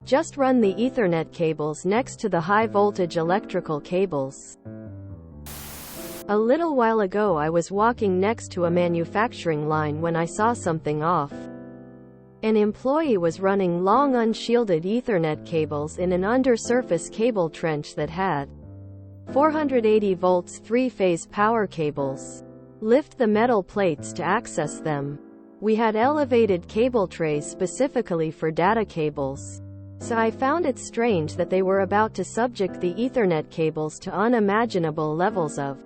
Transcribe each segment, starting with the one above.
Just run the Ethernet cables next to the high-voltage electrical cables. A little while ago I was walking next to a manufacturing line when I saw something off. An employee was running long unshielded Ethernet cables in an undersurface cable trench that had 480 volts 3-phase power cables. Lift the metal plates to access them. We had elevated cable trays specifically for data cables. So I found it strange that they were about to subject the Ethernet cables to unimaginable levels of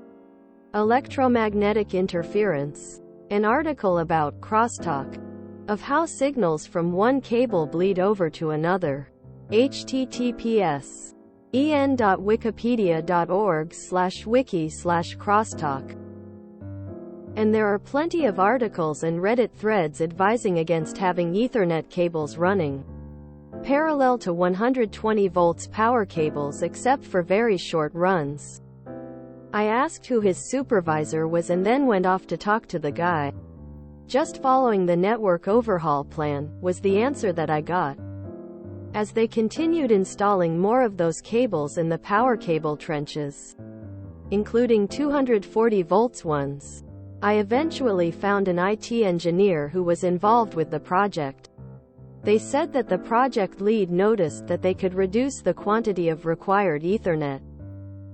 electromagnetic interference. An article about crosstalk of how signals from one cable bleed over to another. https en.wikipedia.org/wiki/crosstalk. And there are plenty of articles and Reddit threads advising against having Ethernet cables running parallel to 120 volts power cables except for very short runs. I asked who his supervisor was and then went off to talk to the guy. Just following the network overhaul plan, was the answer that I got. As they continued installing more of those cables in the power cable trenches, including 240 volts ones, I eventually found an IT engineer who was involved with the project. They said that the project lead noticed that they could reduce the quantity of required Ethernet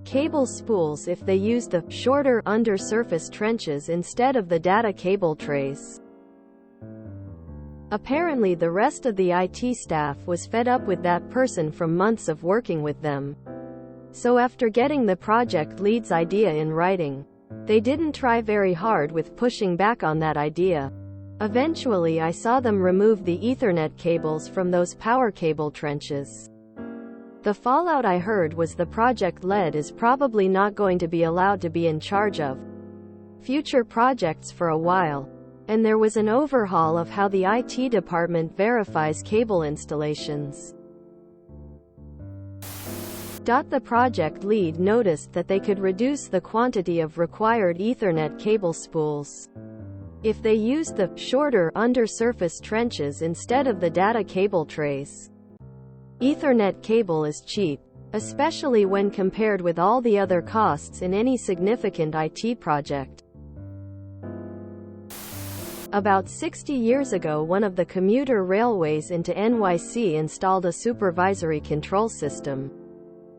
cable spools if they used the shorter undersurface trenches instead of the data cable trays. Apparently the rest of the IT staff was fed up with that person from months of working with them. So after getting the project lead's idea in writing, they didn't try very hard with pushing back on that idea. Eventually I saw them remove the Ethernet cables from those power cable trenches. The fallout I heard was the project lead is probably not going to be allowed to be in charge of future projects for a while. And there was an overhaul of how the IT department verifies cable installations. The project lead noticed that they could reduce the quantity of required Ethernet cable spools if they used the shorter undersurface trenches instead of the data cable trays. Ethernet cable is cheap, especially when compared with all the other costs in any significant IT project. About 60 years ago, one of the commuter railways into NYC installed a supervisory control system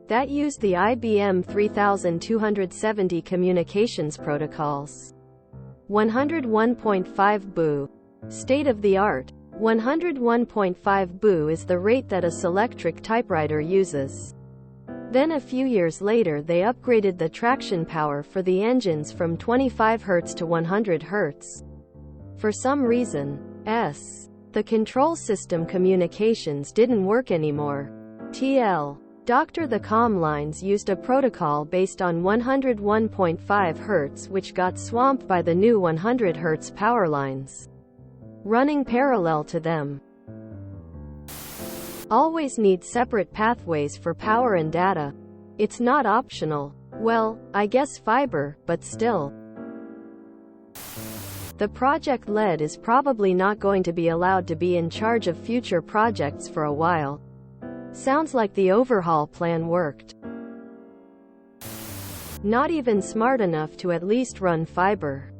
that used the IBM 3270 communications protocols. 101.5 BU. State-of-the-art. 101.5 BU is the rate that a Selectric typewriter uses. Then a few years later they upgraded the traction power for the engines from 25 Hz to 100 Hz. For some reason, the control system communications didn't work anymore. The comm lines used a protocol based on 101.5 Hz which got swamped by the new 100 Hz power lines running parallel to them. Always need separate pathways for power and data. It's not optional. Well, I guess fiber, but still. The project lead is probably not going to be allowed to be in charge of future projects for a while. Sounds like the overhaul plan worked. Not even smart enough to at least run fiber.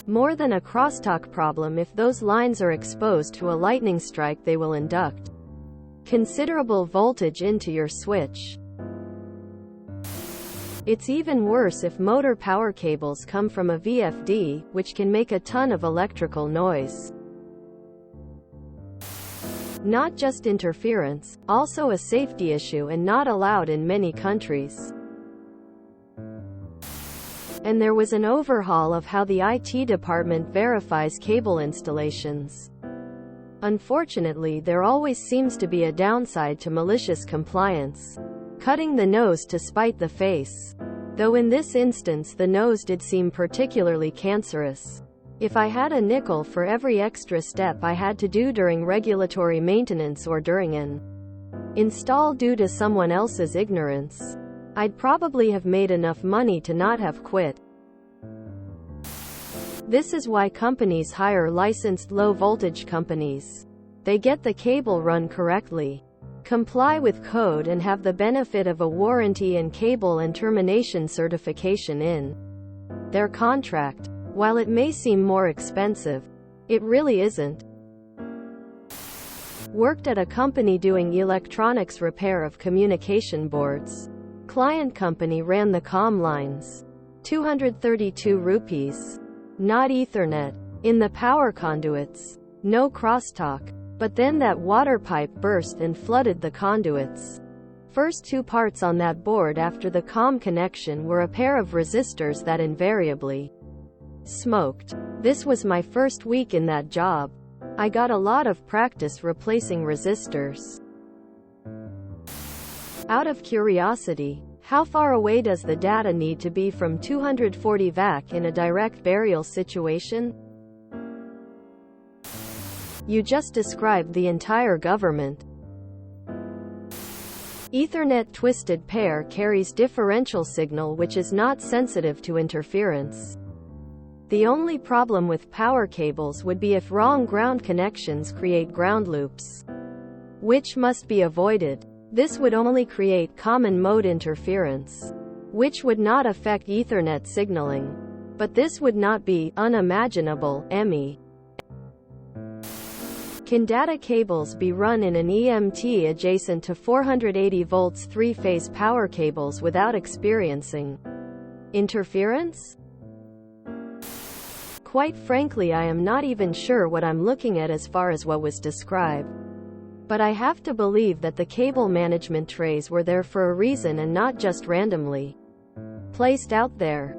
More than a crosstalk problem, if those lines are exposed to a lightning strike they will induct considerable voltage into your switch. It's even worse if motor power cables come from a VFD, which can make a ton of electrical noise. Not just interference, also a safety issue and not allowed in many countries. And there was an overhaul of how the IT department verifies cable installations. Unfortunately, there always seems to be a downside to malicious compliance. Cutting the nose to spite the face. Though in this instance the nose did seem particularly cancerous. If I had a nickel for every extra step I had to do during regulatory maintenance or during an install due to someone else's ignorance, I'd probably have made enough money to not have quit. This is why companies hire licensed low-voltage companies. They get the cable run correctly, comply with code, and have the benefit of a warranty and cable and termination certification in their contract. While it may seem more expensive, it really isn't. Worked at a company doing electronics repair of communication boards. Client company ran the comm lines. 232 rupees. Not Ethernet. In the power conduits. No crosstalk. But then that water pipe burst and flooded the conduits. First two parts on that board after the comm connection were a pair of resistors that invariably smoked. This was my first week in that job. I got a lot of practice replacing resistors. Out of curiosity, how far away does the data need to be from 240 VAC in a direct burial situation? You just described the entire government. Ethernet twisted pair carries differential signal which is not sensitive to interference. The only problem with power cables would be if wrong ground connections create ground loops, which must be avoided. This would only create common mode interference, which would not affect Ethernet signaling. But this would not be unimaginable, ME. Can data cables be run in an EMT adjacent to 480 volts three-phase power cables without experiencing interference? Quite frankly, I am not even sure what I'm looking at as far as what was described. But I have to believe that the cable management trays were there for a reason and not just randomly placed out there.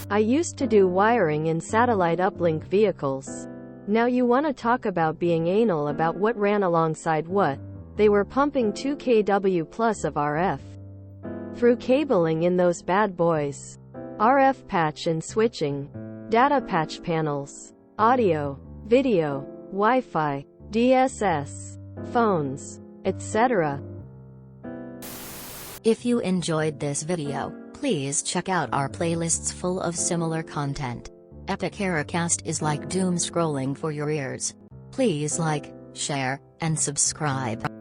I used to do wiring in satellite uplink vehicles. Now you want to talk about being anal about what ran alongside what? They were pumping 2 kW plus of RF through cabling in those bad boys. RF patch and switching, data patch panels, audio, video, Wi-Fi, DSS, phones, etc. If you enjoyed this video, please check out our playlists full of similar content. Epic Eracast is like doom scrolling for your ears. Please like, share, and subscribe.